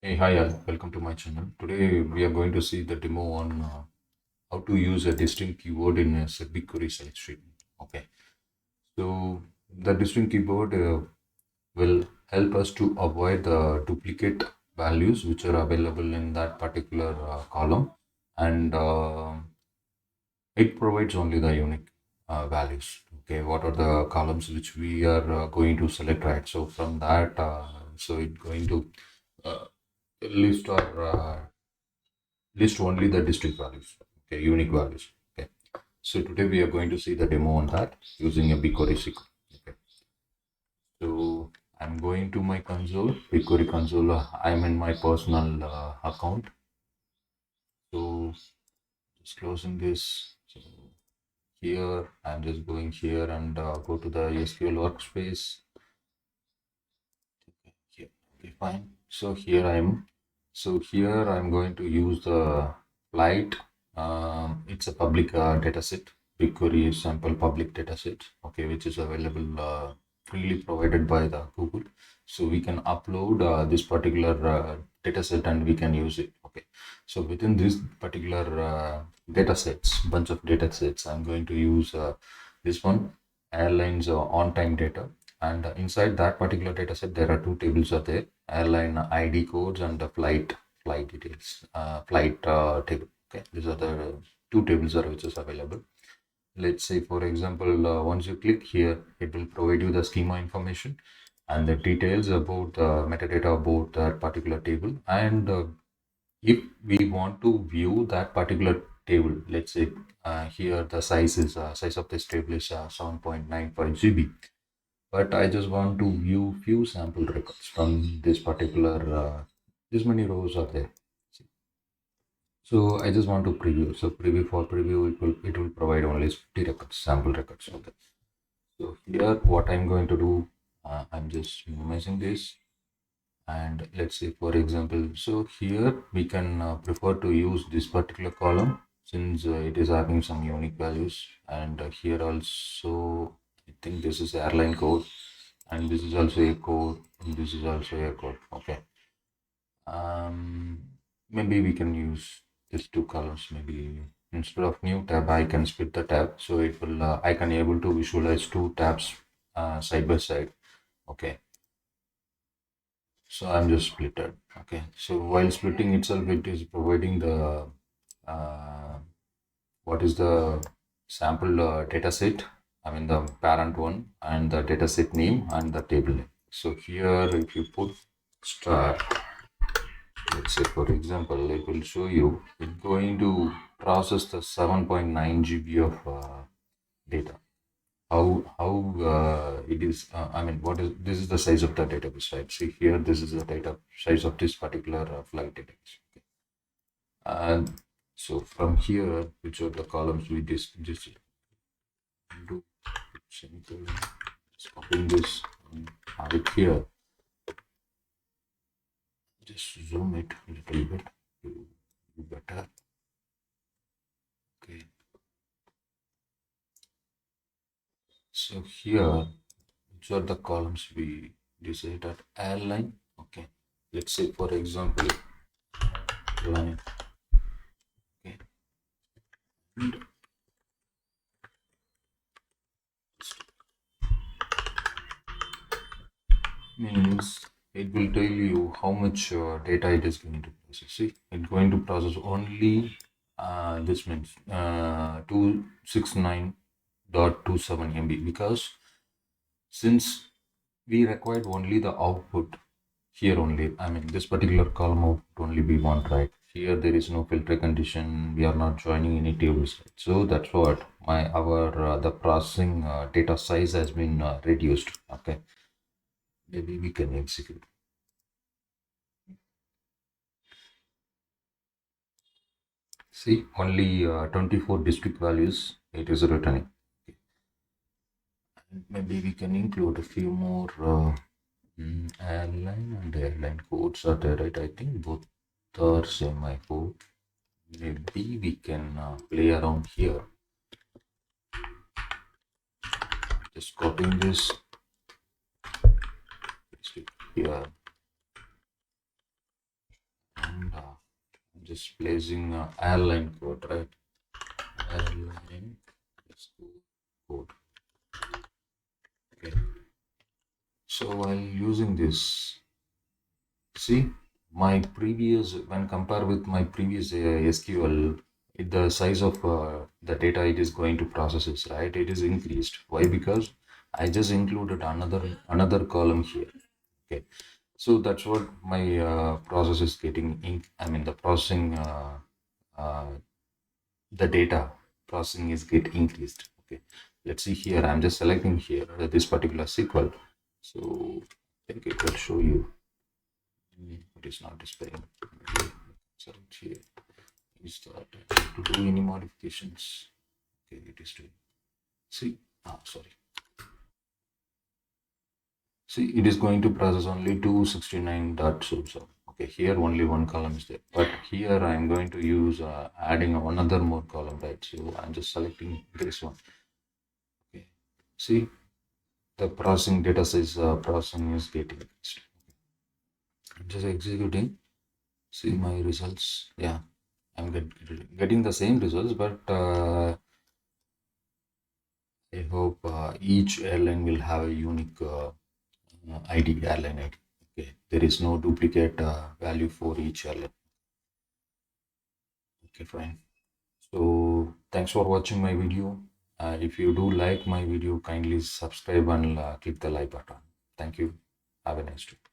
Hey, hi all, welcome to my channel. Today we are going to see the demo on how to use a distinct keyword in a BigQuery site stream. Okay, so the distinct keyword will help us to avoid the duplicate values which are available in that particular column, and it provides only the unique values. Okay, what are the columns which we are going to select, right? So from that, so it's going to uh, list our list only the district values, okay, unique values. Okay, so today we are going to see the demo on that using a BigQuery SQL. Okay, so I'm going to my console, BigQuery console. I'm in my personal account. So just closing this. So here I'm just going here and go to the SQL workspace. Okay, here. Okay, fine. So here I'm. So here I'm going to use the flight. It's a public data set, BigQuery sample public data set, okay, which is available freely provided by the Google. So we can upload this particular data set and we can use it. Okay, so within this particular data sets, bunch of data sets, I'm going to use this one, airlines on-time data. And inside that particular data set, there are two tables are there: airline ID codes and the flight details, flight table. Okay, these are the two tables are which is available. Let's say, for example, once you click here, it will provide you the schema information and the details about the metadata about that particular table. And if we want to view that particular table, let's say here the size of this table is 7.95 GB, but I just want to view few sample records from this particular this many rows are there. So I just want to preview. So preview, for preview, it will provide only 50 records, sample records. Okay. So here what I'm going to do, I'm just minimizing this, and let's say, for example, so here we can prefer to use this particular column since it is having some unique values, and here also I think this is airline code, and this is also a code, and this is also a code. Okay, maybe we can use these two columns. Maybe instead of new tab I can split the tab, so it will I can able to visualize two tabs side by side. Okay, so I'm just splitted. Okay, so while splitting itself, it is providing the uh, what is the sample data set, I mean the parent one, and the data set name and the table name. So here if you put star, let's say, for example, it will show you it's going to process the 7.9 GB of data. How it is, I mean, what is, this is the size of the database, right? See here, this is the data size of this particular flight database. Okay. And so from here, which are the columns we just do simple, just copying this and have it here. Just zoom it a little bit to be better. Okay. So here, which are the columns we decide at airline. Okay. Let's say, for example, line. Okay. And means it will tell you how much data it is going to process. See, it's going to process only this means 269.27 MB, because since we required only the output here only, I mean this particular column output only we want, right? Here there is no filter condition, we are not joining any tables, right? So that's what our the processing data size has been reduced. Okay, maybe we can execute. See, only 24 district values it is returning. Okay. And maybe we can include a few more airline and airline codes are there, right? I think both are same, I hope. Maybe we can play around here. Just copying this, paste it here. just placing airline code, right? Airline code. Okay. So while using this, see my previous, when compared with my previous SQL, the size of the data it is going to process is, right, it is increased. Why? Because I just included another column here. Okay, so that's what my process is getting I mean the processing uh, the data processing is get increased. Okay, let's see here. I'm just selecting here this particular SQL, so I think it will show you. It is not displaying. Select here. Is that to do any modifications? Okay, it is doing. See, sorry. See, it is going to process only 269 dot so. Okay, here only one column is there, but here I am going to use adding another more column, right? So I'm just selecting this one. Okay, see the processing data size processing is getting fixed. I'm just executing. See my results. Yeah, I'm getting the same results, but I hope each airline will have a unique ID, airline ID. Okay, there is no duplicate value for each airline. Okay, fine. So thanks for watching my video. If you do like my video, kindly subscribe and click the like button. Thank you. Have a nice day.